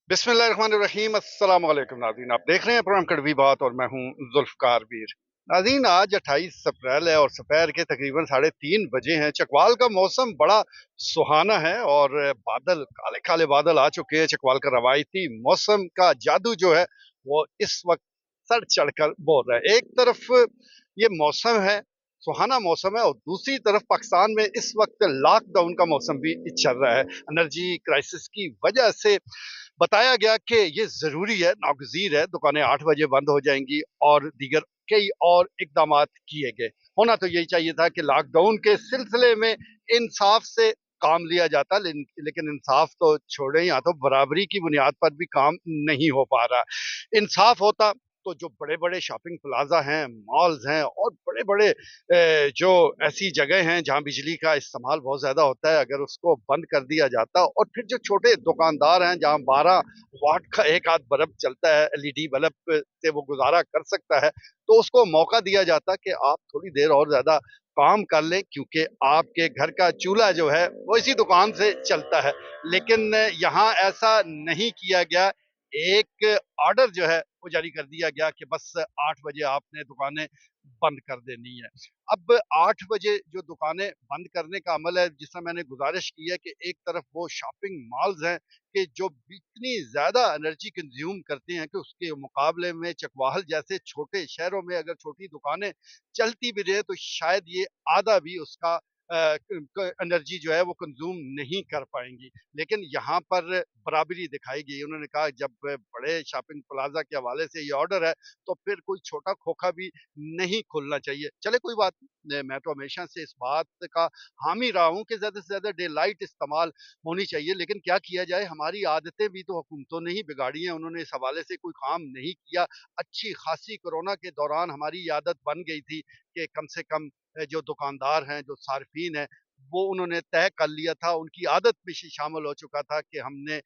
बिस्मिल्लाहिर्रहमानिर्रहीम। अस्सलाम वालेकुम नाज़रीन, आप देख रहे हैं प्रोग्राम कड़वी बात और मैं हूं जुल्फ़कार वीर। नाज़रीन, आज 28 अप्रैल है और दोपहर के तकरीबन 3:30 बजे हैं। चकवाल का मौसम बड़ा सुहाना है और बादल, काले काले बादल आ चुके हैं। चकवाल का रवायती मौसम का जादू जो है वो इस वक्त सर चढ़कर बोल रहा है। एक तरफ ये मौसम है, सुहाना मौसम है, और दूसरी तरफ पाकिस्तान में इस वक्त लॉकडाउन का मौसम भी चल रहा है। एनर्जी क्राइसिस की वजह से बताया गया कि ये ज़रूरी है, नागज़ीर है, दुकानें 8 बजे बंद हो जाएँगी और दीगर कई और इक़दामात किए गए। होना तो यही चाहिए था कि लॉकडाउन के सिलसिले में इंसाफ़ से काम लिया जाता, लेकिन इंसाफ़ तो छोड़ें, यहाँ तो बराबरी की बुनियाद पर भी काम नहीं हो पा रहा। इंसाफ़ होता तो जो बड़े-बड़े शॉपिंग प्लाज़ा हैं, मॉल्स हैं और बड़े-बड़े जो ऐसी जगह हैं जहाँ बिजली का इस्तेमाल बहुत ज़्यादा होता है, अगर उसको बंद कर दिया जाता, और फिर जो छोटे दुकानदार हैं जहाँ 12 वाट का एक आध बल्ब चलता है, एलईडी बल्ब से वो गुजारा कर सकता है, तो उसको मौका दिया जाता कि आप थोड़ी देर और ज़्यादा काम कर लें, क्योंकि आपके घर का चूल्हा जो है वो इसी दुकान से चलता है। लेकिन यहाँ ऐसा नहीं किया गया। एक ऑर्डर जो है वो जारी कर दिया गया कि बस 8 बजे आपने दुकानें बंद कर देनी है। अब 8 बजे जो दुकानें बंद करने का अमल है, जिसमें मैंने गुज़ारिश की है कि एक तरफ वो शॉपिंग मॉल्स हैं कि जो इतनी ज़्यादा एनर्जी कंज़्यूम करते हैं कि उसके मुकाबले में चकवाहल जैसे छोटे शहरों में अगर छोटी दुकानें चलती भी रहे तो शायद ये आधा भी उसका एनर्जी जो है वो कंज्यूम नहीं कर पाएंगी। लेकिन यहाँ पर बराबरी दिखाई गई। उन्होंने कहा जब बड़े शॉपिंग प्लाजा के हवाले से ये ऑर्डर है तो फिर कोई छोटा खोखा भी नहीं खुलना चाहिए। चले कोई बात नहीं, मैं तो हमेशा से इस बात का हामी रहा हूँ कि ज्यादा से ज्यादा डे लाइट इस्तेमाल होनी चाहिए, लेकिन क्या किया जाए, हमारी आदतें भी तो हुकूमतों ने ही बिगाड़ी हैं। उन्होंने इस हवाले से कोई काम नहीं किया। अच्छी खासी कोरोना के दौरान हमारी ये आदत बन गई थी कि कम से कम जो दुकानदार हैं, जो सार्फिन हैं, वो उन्होंने तय कर लिया था, उनकी आदत में शामिल हो चुका था कि हमने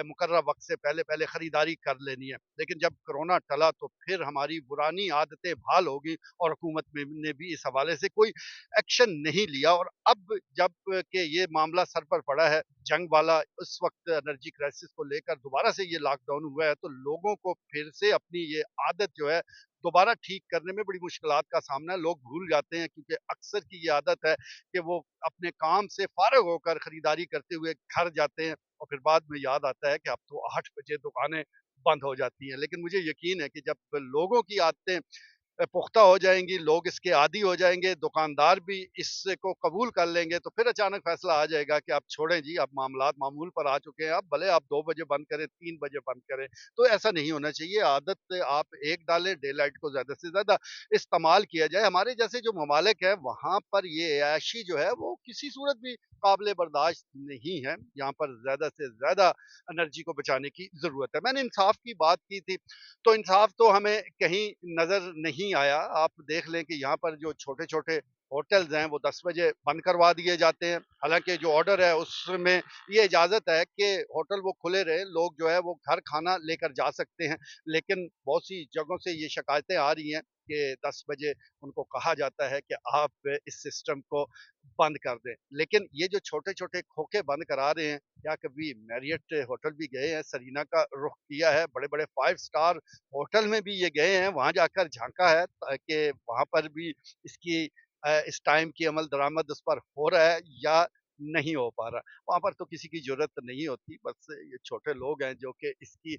मुकर्रर वक्त से पहले पहले खरीदारी कर लेनी है। लेकिन जब कोरोना टला तो फिर हमारी पुरानी आदतें बहाल हो गई और हुकूमत ने भी इस हवाले से कोई एक्शन नहीं लिया। और अब जब कि ये मामला सर पर पड़ा है, जंग वाला, उस वक्त एनर्जी क्राइसिस को लेकर दोबारा से ये लॉकडाउन हुआ है, तो लोगों को फिर से अपनी ये आदत जो है दोबारा ठीक करने में बड़ी मुश्किलात का सामना है। लोग भूल जाते हैं, क्योंकि अक्सर की ये आदत है कि वो अपने काम से फारग होकर खरीदारी करते हुए घर जाते हैं और फिर बाद में याद आता है कि अब तो 8 बजे दुकानें बंद हो जाती हैं। लेकिन मुझे यकीन है कि जब लोगों की आदतें पुख्ता हो जाएँगी, लोग इसके आदी हो जाएँगे, दुकानदार भी इसको कबूल कर लेंगे, तो फिर अचानक फैसला आ जाएगा कि अब छोड़ें जी, अब मामलात मामूल पर आ चुके हैं, अब भले आप 2 बजे बंद करें, 3 बजे बंद करें। तो ऐसा नहीं होना चाहिए। आदत आप एक डालें, डे लाइट को ज़्यादा से ज़्यादा इस्तेमाल किया जाए। हमारे जैसे जो ममालिक हैं, वहाँ पर ये ऐशी जो है, वो किसी सूरत भी काबिल बर्दाश्त नहीं है। यहाँ पर ज़्यादा से ज़्यादा एनर्जी को बचाने की ज़रूरत है। मैंने इंसाफ की बात की थी, तो इंसाफ तो हमें कहीं नजर नहीं आया। आप देख लें कि यहाँ पर जो छोटे छोटे होटल्स हैं वो 10 बजे बंद करवा दिए जाते हैं। हालांकि जो ऑर्डर है उसमें ये इजाजत है कि होटल वो खुले रहे, लोग जो है वो घर खाना लेकर जा सकते हैं। लेकिन बहुत सी जगहों से ये शिकायतें आ रही हैं कि 10 बजे उनको कहा जाता है कि आप इस सिस्टम को बंद कर दें। लेकिन ये जो छोटे छोटे खोखे बंद करा रहे हैं, क्या कभी मैरियट होटल भी गए हैं, सरीना का रुख किया है, बड़े बड़े 5 स्टार होटल में भी ये गए हैं, वहाँ जाकर झाँका है कि वहाँ पर भी इसकी इस टाइम की अमल दरामद उस पर हो रहा है या नहीं हो पा रहा। वहाँ पर तो किसी की ज़रूरत नहीं होती, बस ये छोटे लोग हैं जो कि इसकी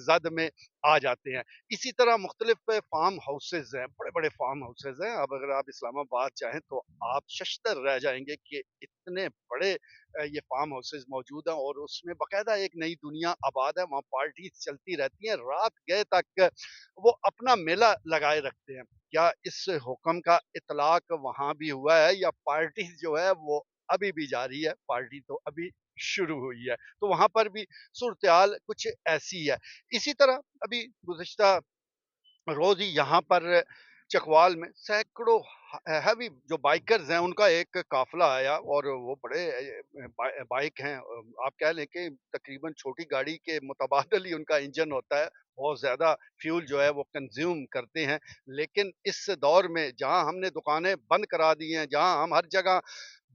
ज़द में आ जाते हैं। इसी तरह मुख्तलिफ फार्म हाउसेज़ हैं, बड़े-बड़े फार्म हाउसेज़ हैं। अब अगर आप इस्लामाबाद जाएँ तो आप शशदर रह जाएँगे कि इतने बड़े ये फार्म हाउसेज़ मौजूद हैं और उसमें बाकायदा एक नई दुनिया आबाद है। वहाँ पार्टीज़ चलती रहती हैं, रात गए तक वो अपना मेला लगाए रखते हैं। क्या इस हुक्म का इतलाक वहाँ भी हुआ है या पार्टीज़ जो है वो अभी भी जारी है? पार्टी तो अभी शुरू हुई है। तो वहाँ पर भी सूरत-ए-हाल कुछ ऐसी है। इसी तरह अभी गुज़िश्ता रोज ही यहाँ पर चकवाल में सैकड़ों हैवी जो बाइकर्स हैं उनका एक काफिला आया और वो बड़े बाइक हैं, आप कह लें कि तकरीबन छोटी गाड़ी के मुतबादल ही उनका इंजन होता है। बहुत ज्यादा फ्यूल जो है वो कंज्यूम करते हैं। लेकिन इस दौर में जहां हमने दुकानें बंद करा दी हैं, जहां हम हर जगह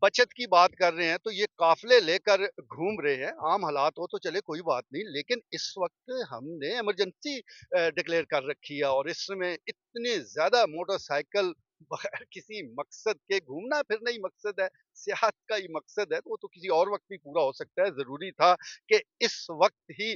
बचत की बात कर रहे हैं, तो ये काफ़िले लेकर घूम रहे हैं। आम हालात हो तो चले कोई बात नहीं, लेकिन इस वक़्त हमने इमरजेंसी डिक्लेयर कर रखी है और इसमें इतने ज़्यादा मोटरसाइकिल बगैर किसी मकसद के घूमना-फिरना ही मकसद है, सेहत का ही मकसद है, तो वो तो किसी और वक़्त भी पूरा हो सकता है। ज़रूरी था कि इस वक़्त ही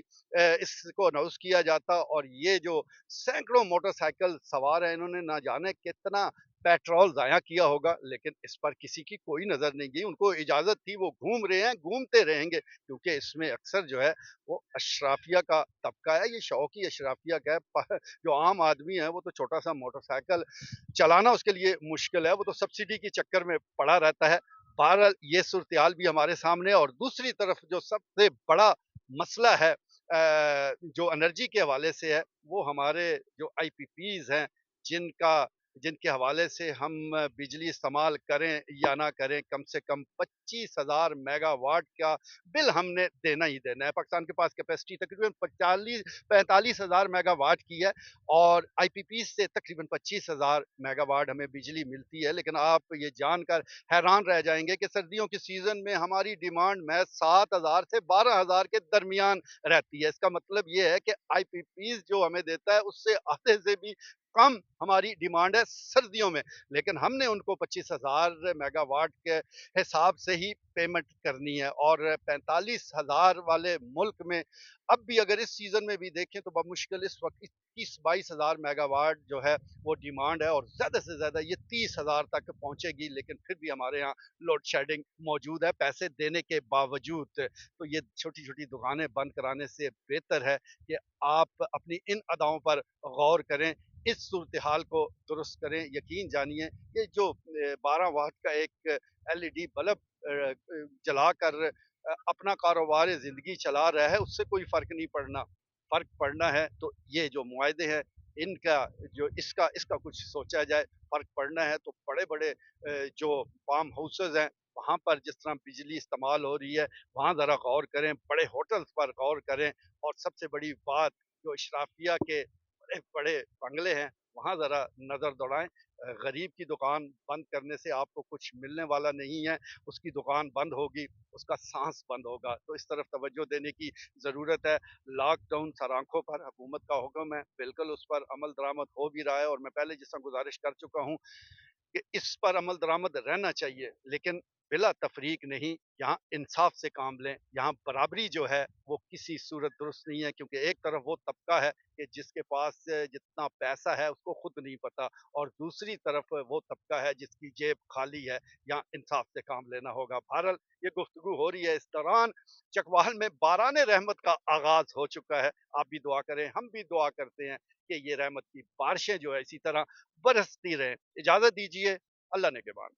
इसको अनाउंस किया जाता और ये जो सैकड़ों मोटरसाइकिल सवार हैं, इन्होंने ना जाने कितना पेट्रोल ज़ाया किया होगा, लेकिन इस पर किसी की कोई नज़र नहीं गई। उनको इजाज़त थी, वो घूम रहे हैं, घूमते रहेंगे, क्योंकि इसमें अक्सर जो है वो अशराफिया का तबका है, ये शौकी अशराफिया का है। जो आम आदमी है वो तो छोटा-सा मोटरसाइकिल चलाना उसके लिए मुश्किल है, वो तो सब्सिडी के चक्कर में पड़ा रहता है। बहरहाल ये सूरत-ए-हाल भी हमारे सामने है और दूसरी तरफ जो सबसे बड़ा मसला है जो एनर्जी के हवाले से है, वो हमारे जो आईपीपीज़ हैं, जिनका जिनके हवाले से हम बिजली इस्तेमाल करें या ना करें, कम से कम 25,000 मेगावाट का बिल हमने देना ही देना है। पाकिस्तान के पास कैपेसिटी तकरीबन 45,000 मेगावाट की है और आईपीपी से तकरीबन 25,000 मेगावाट हमें बिजली मिलती है। लेकिन आप ये जानकर हैरान रह जाएँगे कि सर्दियों के सीज़न में हमारी डिमांड महज़ 7,000 से 12,000 के दरमियान रहती है। इसका मतलब ये है कि आईपीपीज़ जो हमें देता है, उससे आधे से भी कम हमारी डिमांड है सर्दियों में, लेकिन हमने उनको 25,000 मेगावाट के हिसाब से ही पेमेंट करनी है और 45,000 वाले मुल्क में अब भी अगर इस सीज़न में भी देखें तो बमुश्किल इस वक़्त 21-22,000 मेगावाट जो है वो डिमांड है और ज़्यादा से ज़्यादा ये 30,000 तक पहुँचेगी, लेकिन फिर भी हमारे यहाँ लोड शेडिंग मौजूद है पैसे देने के बावजूद। तो ये छोटी-छोटी दुकानें बंद कराने से बेहतर है कि आप अपनी इन अदाओं पर गौर करें, इस सूरत-ए-हाल को दुरुस्त करें। यकीन जानिए ये जो 12 वाट का एक एलईडी बल्ब जलाकर अपना कारोबार ज़िंदगी चला रहा है, उससे कोई फ़र्क नहीं पड़ना। फ़र्क पड़ना है तो ये जो मुआहदे हैं, इनका जो इसका इसका कुछ सोचा जाए। फ़र्क पड़ना है तो बड़े-बड़े जो फार्म हाउसेज़ हैं, वहाँ पर जिस तरह बिजली इस्तेमाल हो रही है, वहाँ ज़रा गौर करें, बड़े होटल्स पर गौर करें और सबसे बड़ी बात जो इशराफिया के बड़े बंगले हैं, वहाँ ज़रा नज़र दौड़ाएँ। गरीब की दुकान बंद करने से आपको कुछ मिलने वाला नहीं है, उसकी दुकान बंद होगी, उसका साँस बंद होगा। तो इस तरफ तवज्जो देने की ज़रूरत है। लॉकडाउन सर आँखों पर, हुकूमत का हुक्म है, बिल्कुल उस पर अमल दरामद हो भी रहा है और मैं पहले जिस तरह गुज़ारिश कर चुका हूँ कि इस पर अमल दरामद रहना चाहिए, लेकिन बिला तफरीक नहीं, यहाँ इंसाफ से काम लें, यहाँ बराबरी जो है वो किसी सूरत दुरुस्त नहीं है, क्योंकि एक तरफ वो तबका है कि जिसके पास जितना पैसा है उसको खुद नहीं पता और दूसरी तरफ वो तबका है जिसकी जेब खाली है। यहाँ इंसाफ से काम लेना होगा। बहरहाल ये गुफ्तगू हो रही है, इस दौरान चकवाल में बारान रहमत का आगाज हो चुका है। आप भी दुआ करें, हम भी दुआ करते हैं कि ये रहमत की बारिशें जो है इसी तरह बरसती रहें। इजाज़त दीजिए, अल्लाह ने के बाद।